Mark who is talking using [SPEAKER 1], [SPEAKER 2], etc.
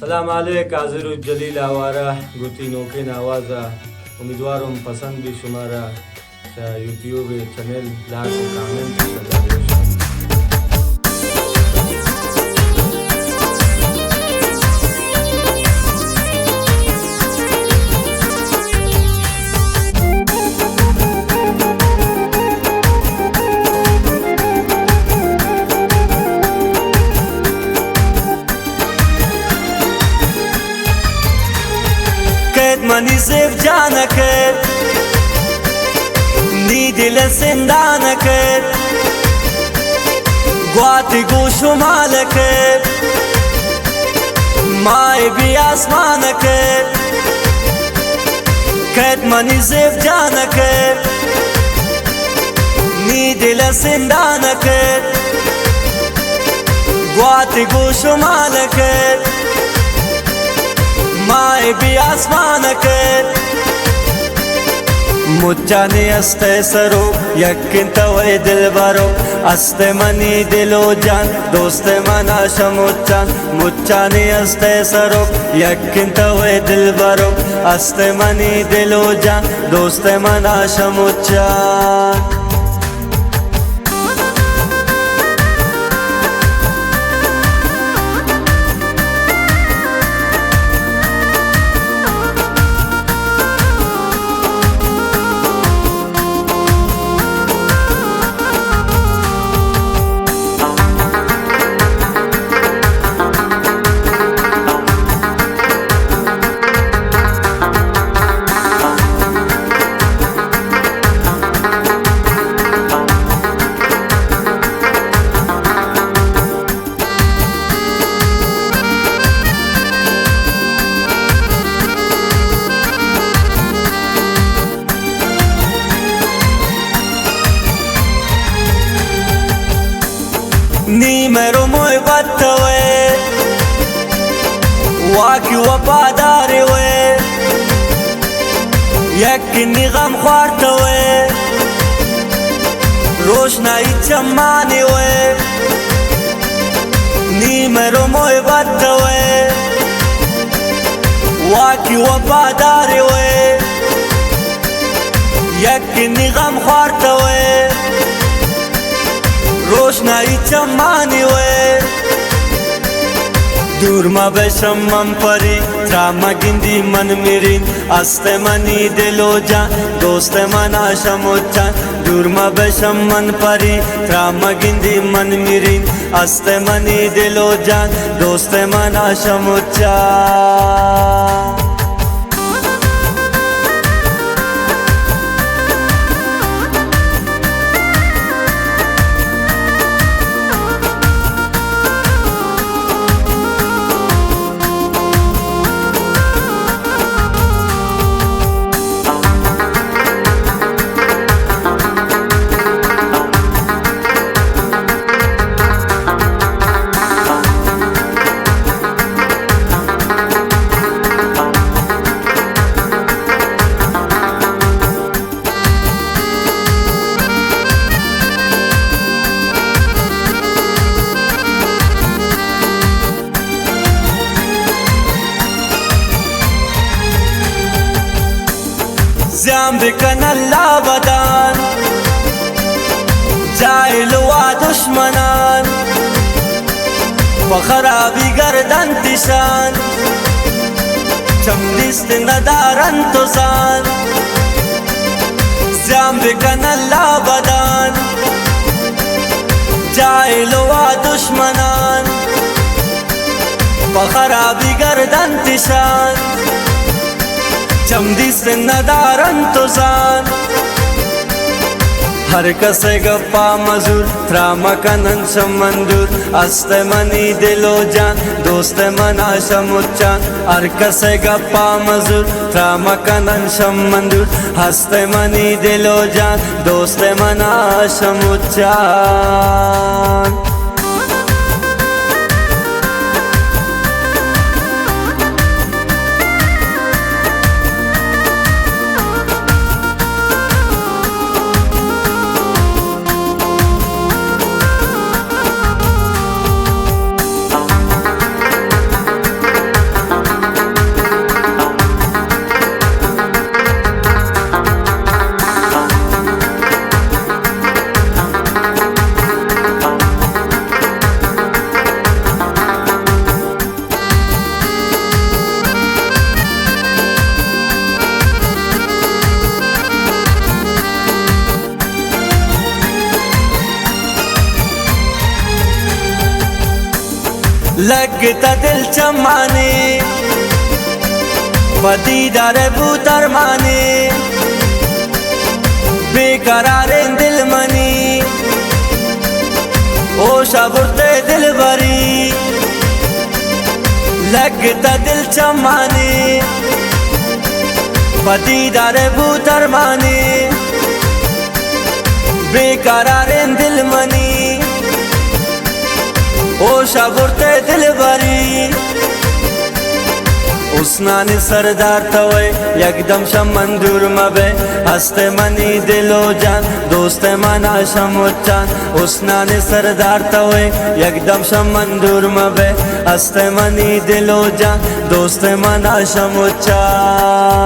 [SPEAKER 1] सलाम अलैक हाजिर जलील आवारा गुती नोके नवाजा उम्मीदवारों पसंद भी शुमारा यूट्यूब चैनल लाइक कमेंट
[SPEAKER 2] منی زیب جانا کرد نی دل زندانا کرد گواتی گوش و مال کرد مای بی آسمان کرد منی زیب جانا کرد نی دل زندانا کرد گواتی گوش و مال کرد مای بی آسمان کرد مچانی استه سرو یکن توی دل برو استه منی دل و جان دوست من آشموچان مچانی استه سرو یکن توی دل برو استه منی دل و جان دوست من آشموچان نی مرو محبت توی واقعی وفاداری وی یکنی غم خوار توی روشنایی چمانی وی نی مرو محبت توی واقعی وفاداری وی یکنی غم خوار توی روشنایی چمانی وی دور ما بشم من پری تراما گندی من میرین است منی دل و جان دوست من آشموچان دور ما بشم من پری تراما گندی من میرین است منی دل و جان دوست من آشموچان زیان بکن اللہ بدان جاہل و دشمنان بخرابی گردن تشان چمدست ندارن توزان زیان بکن اللہ بدان جاہل و دشمنان بخرابی گردن تشان چمدست ندارن توزان हर कसे गप्पा मजूर त्रामा कनन समंदूर است منی دل و جان دوست من آشموچان हर कसे गप्पा मजूर त्रामा कनन समंदूर است منی دل و جان دوست من آشموچان लगता दिल चमाने पदीदार बूतर माने बेकरार दिल मनी ओ शबुरते दिल बरी लगता दिल चमाने पदीदार बूतर माने बेकरार दिल मनी ओ शबुरते दिल बरी उसनाने सरदार तवे एकदम शमंदूर मबे हस्ते मनी दिलो जान दोस्ते मना शमुच्चान उसनाने सरदार तवे एकदम शमंदूर मबे हस्ते मनी दिलो जान दोस्ते मना शमुच्चान